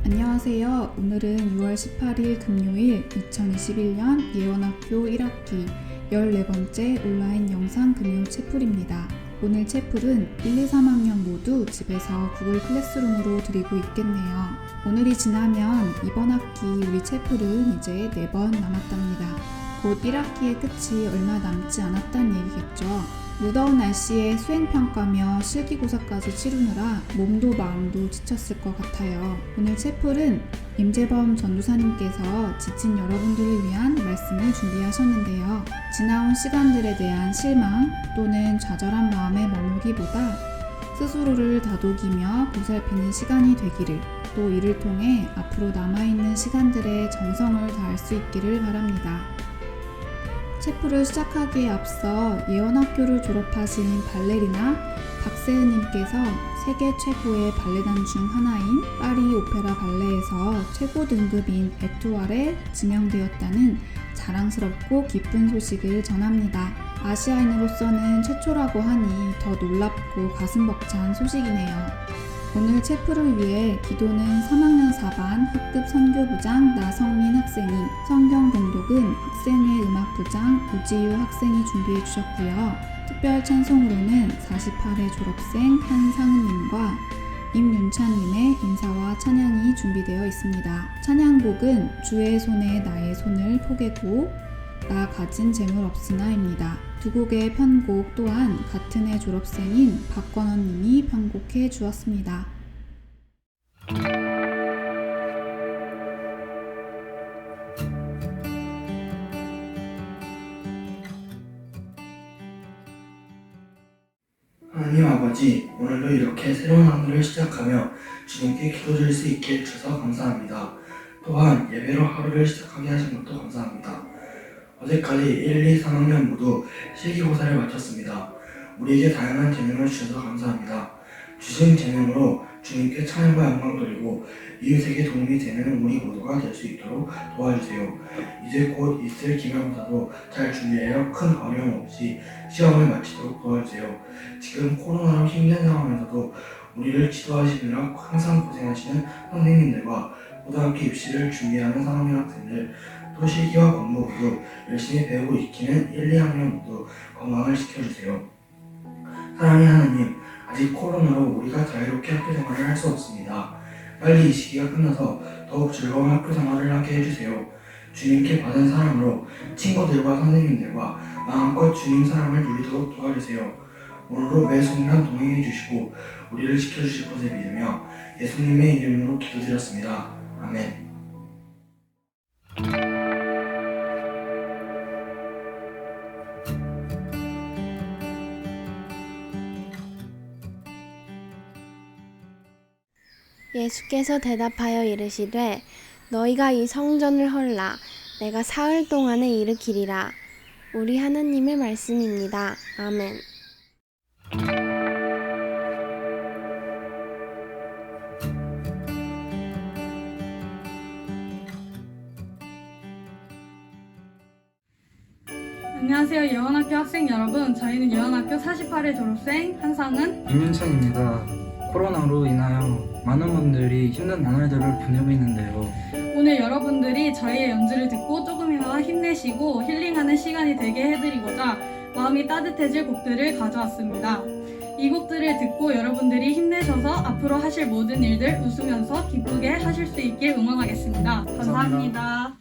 안녕하세요. 오늘은 6월 18일 금요일 2021년 예원학교 1학기 14번째 온라인 영상 금요 채플입니다. 오늘 채플은 1, 2, 3학년 모두 집에서 구글 클래스룸으로 드리고 있겠네요. 오늘이 지나면 이번 학기 우리 채플은 이제 4번 남았답니다. 곧 1학기의 끝이 얼마 남지 않았다는 얘기겠죠. 무더운 날씨에 수행평가며 실기고사까지 치르느라 몸도 마음도 지쳤을 것 같아요. 오늘 채플은 임재범 전도사님께서 지친 여러분들을 위한 말씀을 준비하셨는데요. 지나온 시간들에 대한 실망 또는 좌절한 마음에 머물기보다 스스로를 다독이며 보살피는 시간이 되기를, 또 이를 통해 앞으로 남아있는 시간들의 정성을 다할 수 있기를 바랍니다. 채플을 시작하기에 앞서 예원학교를 졸업하신 발레리나 박세은님께서 세계 최고의 발레단 중 하나인 파리 오페라 발레에서 최고 등급인 에투알에 지명되었다는 자랑스럽고 기쁜 소식을 전합니다. 아시아인으로서는 최초라고 하니 더 놀랍고 가슴 벅찬 소식이네요. 오늘 채플을 위해 기도는 3학년 4반 학급 선교부장 나성민 학생이, 성경 봉독은 학생회 음악부장 오지유 학생이 준비해 주셨고요. 특별 찬송으로는 48회 졸업생 한상은님과 임윤찬님의 인사와 찬양이 준비되어 있습니다. 찬양곡은 주의 손에 나의 손을 포개고 나 가진 재물 없으나입니다. 두 곡의 편곡 또한 같은 해 졸업생인 박건원님이 편곡해 주었습니다. 하나님 아버지, 오늘도 이렇게 새로운 하루를 시작하며 주님께 기도드릴 수 있게 해주셔서 감사합니다. 또한 예배로 하루를 시작하게 하신 것도 감사합니다. 어제까지 1, 2, 3학년 모두 실기고사를 마쳤습니다. 우리에게 다양한 재능을 주셔서 감사합니다. 주신 재능으로 주님께 찬양과 영광 돌리고 이웃에게 도움이 되는 우리 모두가 될 수 있도록 도와주세요. 이제 곧 있을 기말고사도 잘 준비하여 큰 어려움 없이 시험을 마치도록 도와주세요. 지금 코로나로 힘든 상황에서도 우리를 지도하시느라 항상 고생하시는 선생님들과 고등학교 입시를 준비하는 3학년 학생들, 또 실기와 공부 모두 열심히 배우고 익히는 1, 2학년 모두 건강을 지켜주세요. 사랑의 하나님, 아직 코로나로 우리가 자유롭게 학교 생활을 할 수 없습니다. 빨리 이 시기가 끝나서 더욱 즐거운 학교 생활을 하게 해주세요. 주님께 받은 사랑으로 친구들과 선생님들과 마음껏 주님 사랑을 누리도록 도와주세요. 오늘도 매 순간 동행해 주시고 우리를 지켜주실 것을 믿으며 예수님의 이름으로 기도드렸습니다. 아멘. 예수께서 대답하여 이르시되 너희가 이 성전을 헐라 내가 사흘 동안에 일으키리라. 우리 하나님의 말씀입니다. 아멘. 안녕하세요. 예원학교 학생 여러분. 저희는 예원학교 48회 졸업생 한상은, 임윤찬입니다. 코로나로 인하여 많은 분들이 힘든 나날들을 보내고 있는데요. 오늘 여러분들이 저희의 연주를 듣고 조금이나마 힘내시고 힐링하는 시간이 되게 해드리고자 마음이 따뜻해질 곡들을 가져왔습니다. 이 곡들을 듣고 여러분들이 힘내셔서 앞으로 하실 모든 일들 웃으면서 기쁘게 하실 수 있길 응원하겠습니다. 감사합니다.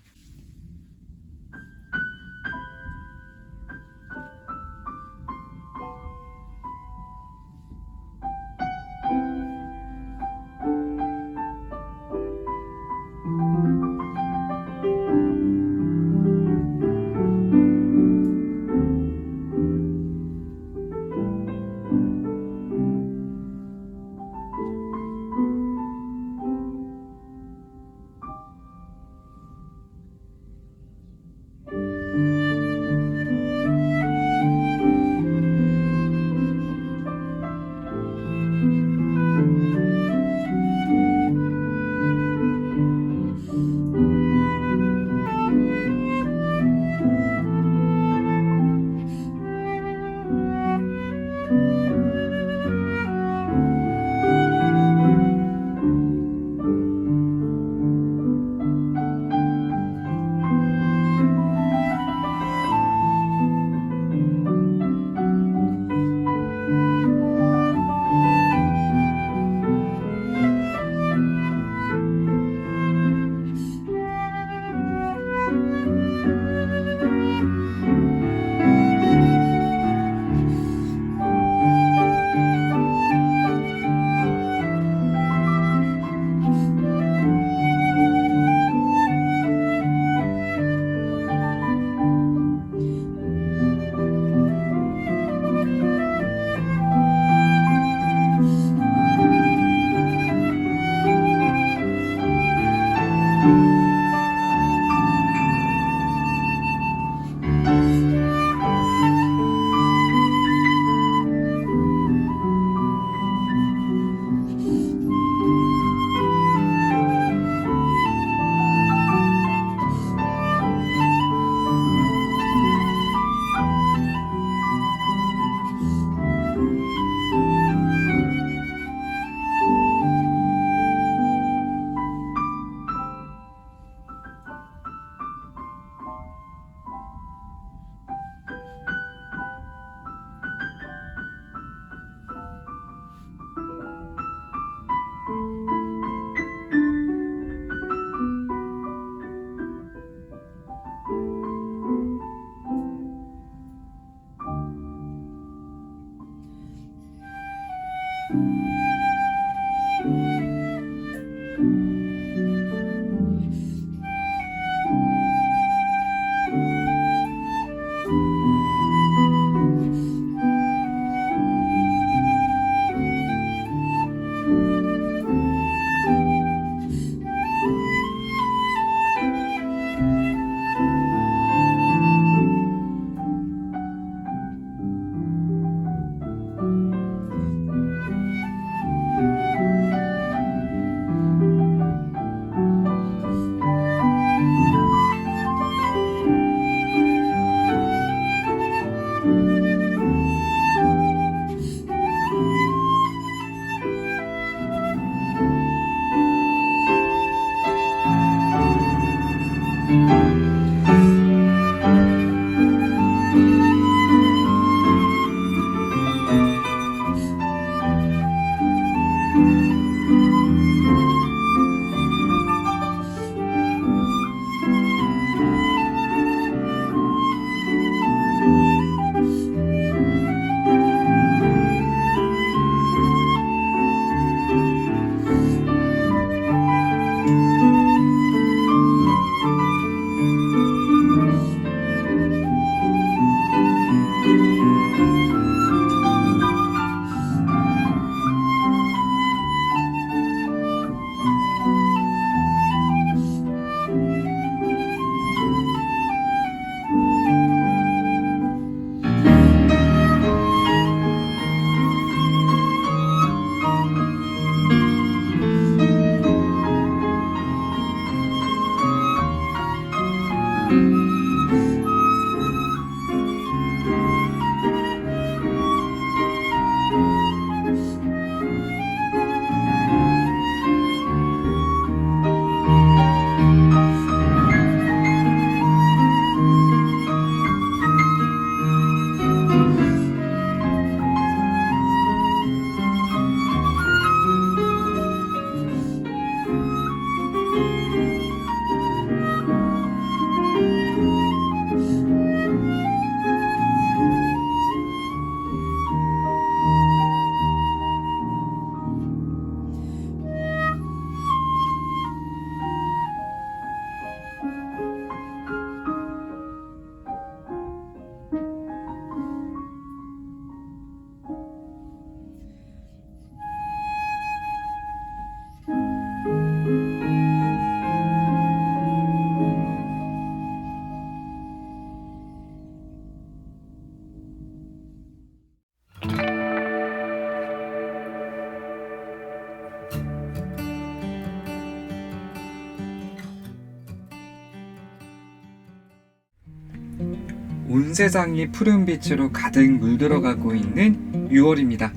온 세상이 푸른빛으로 가득 물들어가고 있는 6월입니다.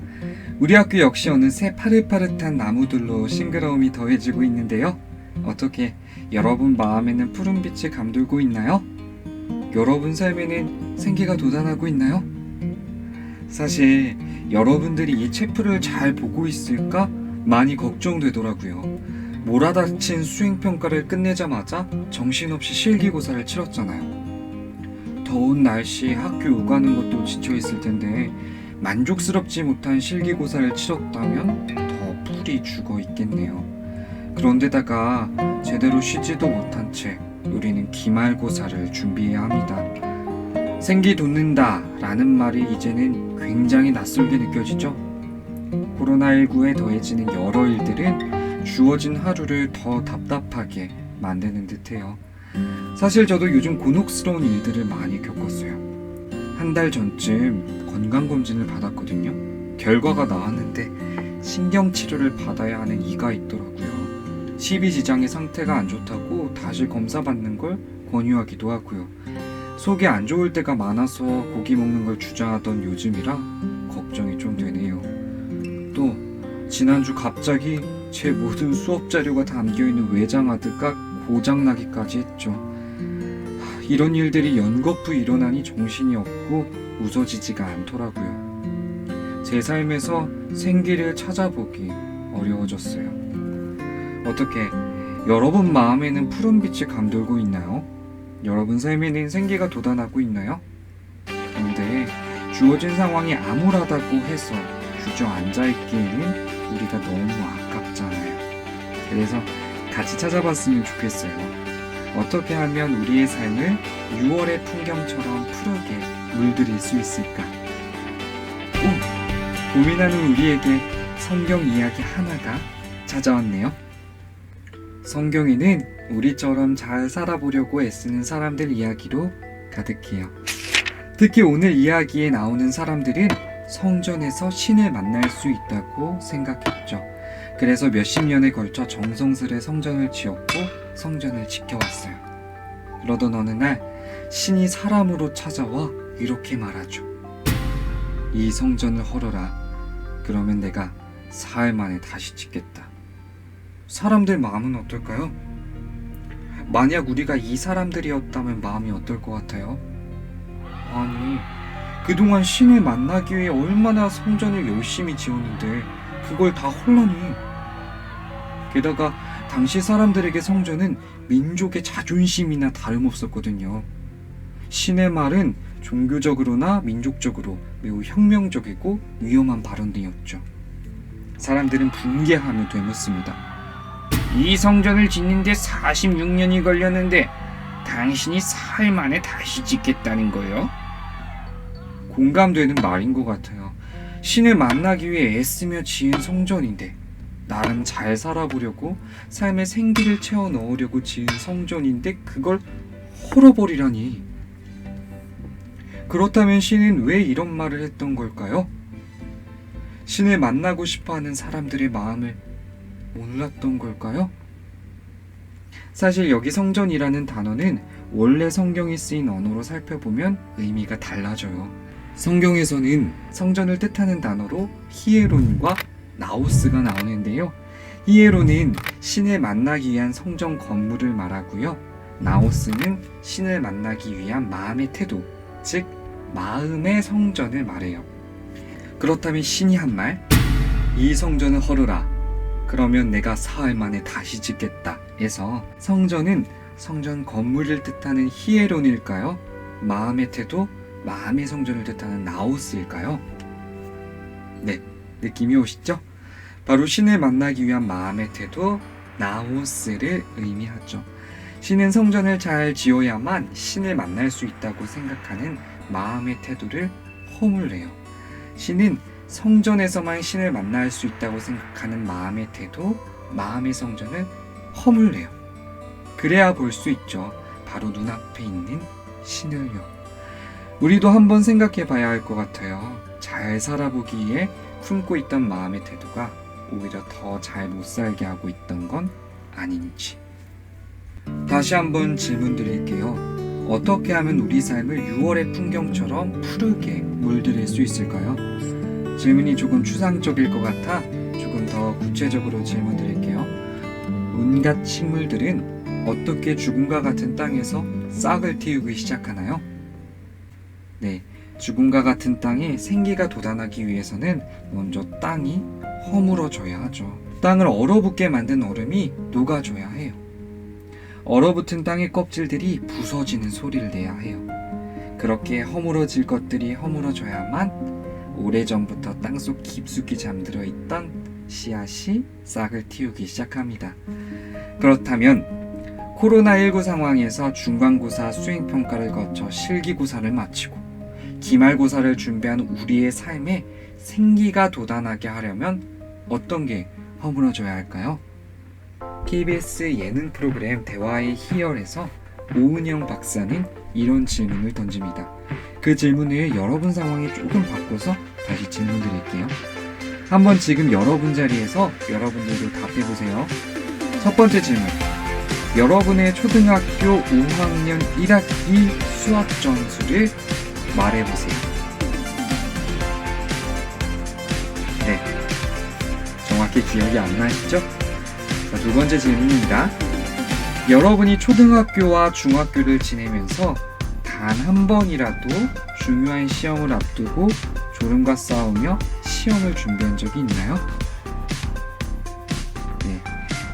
우리 학교 역시 어느새 파릇파릇한 나무들로 싱그러움이 더해지고 있는데요. 어떻게 여러분 마음에는 푸른빛이 감돌고 있나요? 여러분 삶에는 생기가 돋아나고 있나요? 사실 여러분들이 이 체프를 잘 보고 있을까 많이 걱정되더라고요. 몰아닥친 수행평가를 끝내자마자 정신없이 실기고사를 치렀잖아요. 더운 날씨에 학교 오가는 것도 지쳐있을 텐데 만족스럽지 못한 실기고사를 치렀다면 더 풀이 죽어 있겠네요. 그런데다가 제대로 쉬지도 못한 채 우리는 기말고사를 준비해야 합니다. 생기 돋는다 라는 말이 이제는 굉장히 낯설게 느껴지죠? 코로나19에 더해지는 여러 일들은 주어진 하루를 더 답답하게 만드는 듯해요. 사실 저도 요즘 곤혹스러운 일들을 많이 겪었어요. 한 달 전쯤 건강검진을 받았거든요. 결과가 나왔는데 신경치료를 받아야 하는 이가 있더라고요. 십이지장의 상태가 안 좋다고 다시 검사받는 걸 권유하기도 하고요. 속이 안 좋을 때가 많아서 고기 먹는 걸 주저하던 요즘이라 걱정이 좀 되네요. 또 지난주 갑자기 제 모든 수업 자료가 담겨있는 외장하드가 고장나기까지 했죠. 이런 일들이 연거푸 일어나니 정신이 없고 웃어지지가 않더라고요. 제 삶에서 생기를 찾아보기 어려워졌어요. 어떻게 여러분 마음에는 푸른빛이 감돌고 있나요? 여러분 삶에는 생기가 돋아나고 있나요? 그런데 주어진 상황이 암울하다고 해서 주저앉아 있기에는 우리가 너무 아깝잖아요. 그래서 같이 찾아봤으면 좋겠어요. 어떻게 하면 우리의 삶을 6월의 풍경처럼 푸르게 물들일 수 있을까? 고민하는 우리에게 성경 이야기 하나가 찾아왔네요. 성경에는 우리처럼 잘 살아보려고 애쓰는 사람들 이야기로 가득해요. 특히 오늘 이야기에 나오는 사람들은 성전에서 신을 만날 수 있다고 생각했죠. 그래서 몇십 년에 걸쳐 정성스레 성전을 지었고 성전을 지켜왔어요. 그러던 어느 날 신이 사람으로 찾아와 이렇게 말하죠. 이 성전을 헐어라. 그러면 내가 사흘 만에 다시 짓겠다. 사람들 마음은 어떨까요? 만약 우리가 이 사람들이었다면 마음이 어떨 것 같아요? 아니, 그동안 신을 만나기 위해 얼마나 성전을 열심히 지었는데 그걸 다 헐라니. 게다가 당시 사람들에게 성전은 민족의 자존심이나 다름없었거든요. 신의 말은 종교적으로나 민족적으로 매우 혁명적이고 위험한 발언이었죠. 사람들은 분개하며 되묻습니다. 이 성전을 짓는데 46년이 걸렸는데 당신이 사흘 만에 다시 짓겠다는 거요? 공감되는 말인 것 같아요. 신을 만나기 위해 애쓰며 지은 성전인데 나름 잘 살아보려고 삶에 생기를 채워 넣으려고 지은 성전인데 그걸 헐어버리라니. 그렇다면 신은 왜 이런 말을 했던 걸까요? 신을 만나고 싶어하는 사람들의 마음을 몰랐던 걸까요? 사실 여기 성전이라는 단어는 원래 성경에 쓰인 언어로 살펴보면 의미가 달라져요. 성경에서는 성전을 뜻하는 단어로 히에론과 나오스가 나오는데요. 히에론은 신을 만나기 위한 성전 건물을 말하고요. 나오스는 신을 만나기 위한 마음의 태도, 즉 마음의 성전을 말해요. 그렇다면 신이 한 말, 이 성전을 헐으라. 그러면 내가 사흘 만에 다시 짓겠다 에서 성전은 성전 건물을 뜻하는 히에론일까요? 마음의 태도, 마음의 성전을 뜻하는 나오스일까요? 네, 느낌이 오시죠? 바로 신을 만나기 위한 마음의 태도, 나오스를 의미하죠. 신은 성전을 잘 지어야만 신을 만날 수 있다고 생각하는 마음의 태도를 허물래요. 신은 성전에서만 신을 만날 수 있다고 생각하는 마음의 태도, 마음의 성전을 허물래요. 그래야 볼 수 있죠. 바로 눈앞에 있는 신을요. 우리도 한번 생각해 봐야 할 것 같아요. 잘 살아보기에 품고 있던 마음의 태도가 오히려 더 잘 못 살게 하고 있던 건 아닌지. 다시 한번 질문 드릴게요. 어떻게 하면 우리 삶을 6월의 풍경처럼 푸르게 물들일 수 있을까요? 질문이 조금 추상적일 것 같아 조금 더 구체적으로 질문 드릴게요. 온갖 식물들은 어떻게 죽음과 같은 땅에서 싹을 틔우기 시작하나요? 네, 죽음과 같은 땅에 생기가 돋아나기 위해서는 먼저 땅이 허물어져야 하죠. 땅을 얼어붙게 만든 얼음이 녹아줘야 해요. 얼어붙은 땅의 껍질들이 부서지는 소리를 내야 해요. 그렇게 허물어질 것들이 허물어져야만 오래전부터 땅속 깊숙이 잠들어 있던 씨앗이 싹을 틔우기 시작합니다. 그렇다면 코로나19 상황에서 중간고사 수행평가를 거쳐 실기고사를 마치고 기말고사를 준비한 우리의 삶에 생기가 돋아나게 하려면 어떤 게 허물어져야 할까요? KBS 예능 프로그램 대화의 희열에서 오은영 박사는 이런 질문을 던집니다. 그 질문을 여러분 상황에 조금 바꿔서 다시 질문 드릴게요. 한번 지금 여러분 자리에서 여러분들도 답해보세요. 첫 번째 질문. 여러분의 초등학교 5학년 1학기 수학 점수를 말해보세요. 네, 정확히 기억이 안 나시죠? 자, 두 번째 질문입니다. 여러분이 초등학교와 중학교를 지내면서 단 한 번이라도 중요한 시험을 앞두고 졸음과 싸우며 시험을 준비한 적이 있나요? 네,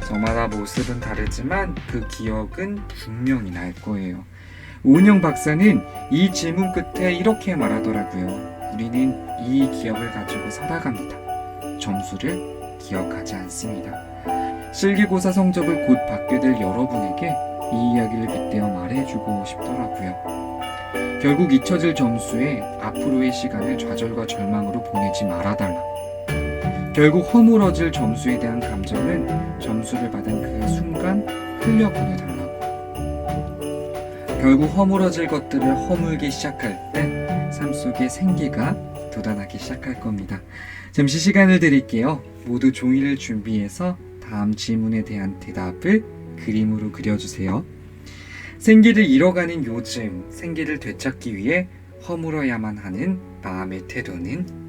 저마다 모습은 다르지만 그 기억은 분명히 날 거예요. 오은영 박사는 이 질문 끝에 이렇게 말하더라고요. 우리는 이 기억을 가지고 살아갑니다. 점수를 기억하지 않습니다. 실기고사 성적을 곧 받게 될 여러분에게 이 이야기를 빗대어 말해주고 싶더라고요. 결국 잊혀질 점수에 앞으로의 시간을 좌절과 절망으로 보내지 말아달라. 결국 허물어질 점수에 대한 감정은 점수를 받은 그 순간 흘려보내달라고. 결국 허물어질 것들을 허물기 시작할 때 삶 속에 생기가 돋아나기 시작할 겁니다. 잠시 시간을 드릴게요. 모두 종이를 준비해서 다음 질문에 대한 대답을 그림으로 그려주세요. 생기를 잃어가는 요즘, 생기를 되찾기 위해 허물어야만 하는 마음의 태도는?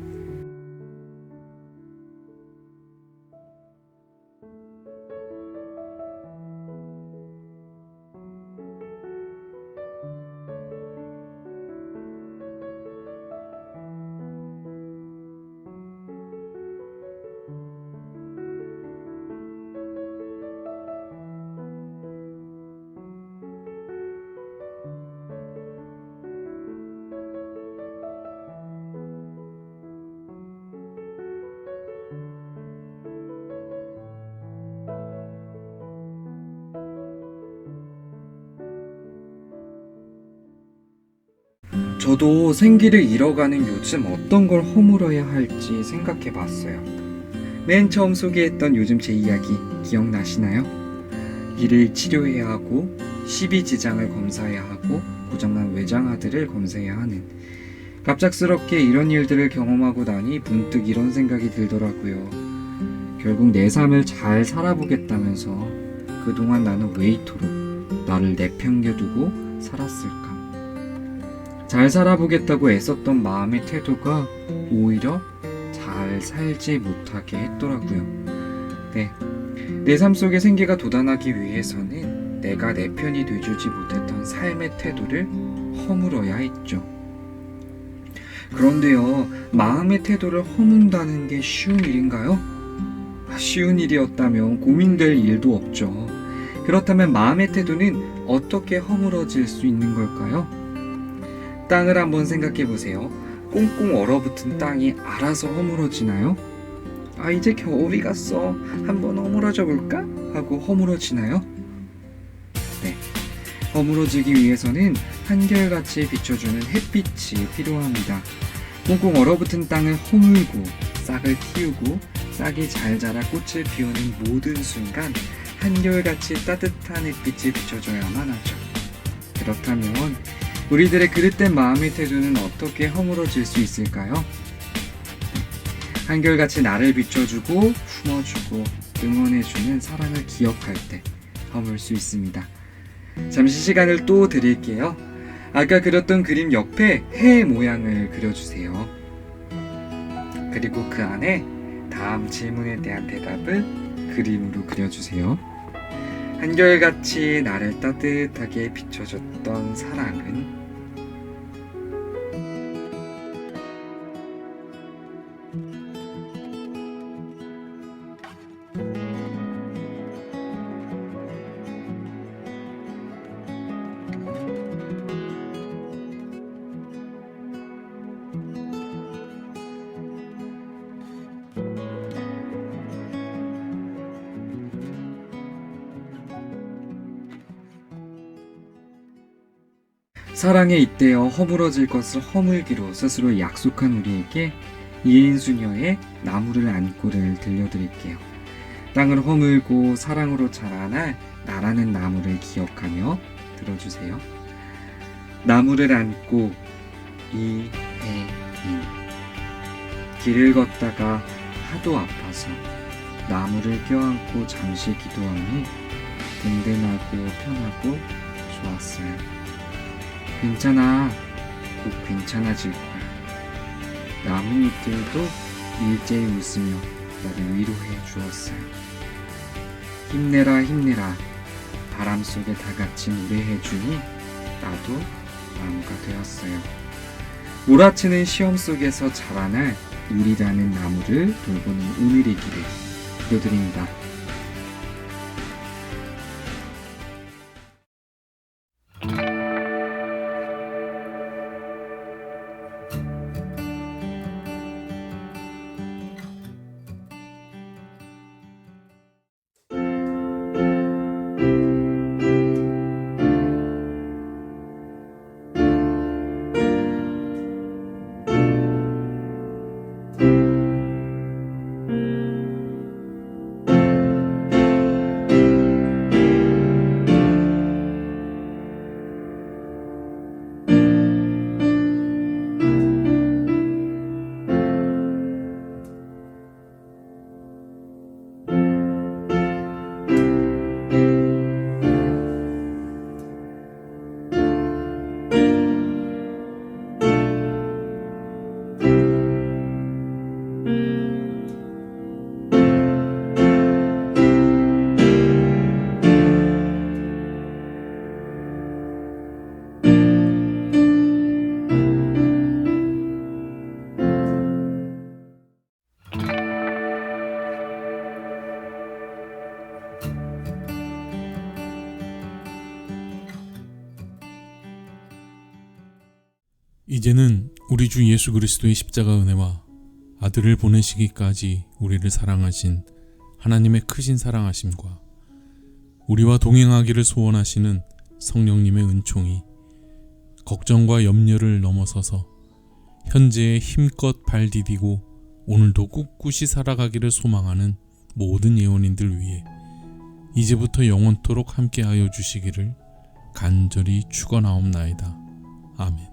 저도 생기를 잃어가는 요즘 어떤 걸 허물어야 할지 생각해 봤어요. 맨 처음 소개했던 요즘 제 이야기 기억나시나요? 이를 치료해야 하고 십이지장을 검사해야 하고 고장난 외장하드를 검사해야 하는, 갑작스럽게 이런 일들을 경험하고 나니 문득 이런 생각이 들더라고요. 결국 내 삶을 잘 살아보겠다면서 그동안 나는 왜 이토록 나를 내팽겨두고 살았을까? 잘 살아보겠다고 애썼던 마음의 태도가 오히려 잘 살지 못하게 했더라고요. 네, 내 삶 속에 생기가 돋아나기 위해서는 내가 내 편이 돼주지 못했던 삶의 태도를 허물어야 했죠. 그런데요, 마음의 태도를 허문다는 게 쉬운 일인가요? 쉬운 일이었다면 고민될 일도 없죠. 그렇다면 마음의 태도는 어떻게 허물어질 수 있는 걸까요? 땅을 한번 생각해 보세요. 꽁꽁 얼어붙은 땅이 알아서 허물어지나요? 아, 이제 겨울이 갔어. 한번 허물어져 볼까? 하고 허물어지나요? 네, 허물어지기 위해서는 한결같이 비춰주는 햇빛이 필요합니다. 꽁꽁 얼어붙은 땅을 허물고 싹을 틔우고 싹이 잘 자라 꽃을 피우는 모든 순간 한결같이 따뜻한 햇빛이 비춰줘야만 하죠. 그렇다면 우리들의 그릇된 마음의 태도는 어떻게 허물어질 수 있을까요? 한결같이 나를 비춰주고 품어주고 응원해주는 사랑을 기억할 때 허물 수 있습니다. 잠시 시간을 또 드릴게요. 아까 그렸던 그림 옆에 해 모양을 그려주세요. 그리고 그 안에 다음 질문에 대한 대답을 그림으로 그려주세요. 한결같이 나를 따뜻하게 비춰줬던 사랑은? 사랑에 잇대어 허물어질 것을 허물기로 스스로 약속한 우리에게 이인수녀의 나무를 안고를 들려드릴게요. 땅을 허물고 사랑으로 자라날 나라는 나무를 기억하며 들어주세요. 나무를 안고 이혜인. 길을 걷다가 하도 아파서 나무를 껴안고 잠시 기도하니 든든하고 편하고 좋았어요. 괜찮아. 곧 괜찮아질 거야. 나뭇잎들도 일제히 웃으며 나를 위로해 주었어요. 힘내라 힘내라. 바람 속에 다 갇힌 우레해주니 나도 나무가 되었어요. 몰아치는 시험 속에서 자라날 우리라는 나무를 돌보는 오늘이기를 기도드립니다. 이제는 우리 주 예수 그리스도의 십자가 은혜와 아들을 보내시기까지 우리를 사랑하신 하나님의 크신 사랑하심과 우리와 동행하기를 소원하시는 성령님의 은총이 걱정과 염려를 넘어서서 현재에 힘껏 발 디디고 오늘도 꿋꿋이 살아가기를 소망하는 모든 예언인들 위해 이제부터 영원토록 함께하여 주시기를 간절히 축원하옵나이다. 아멘.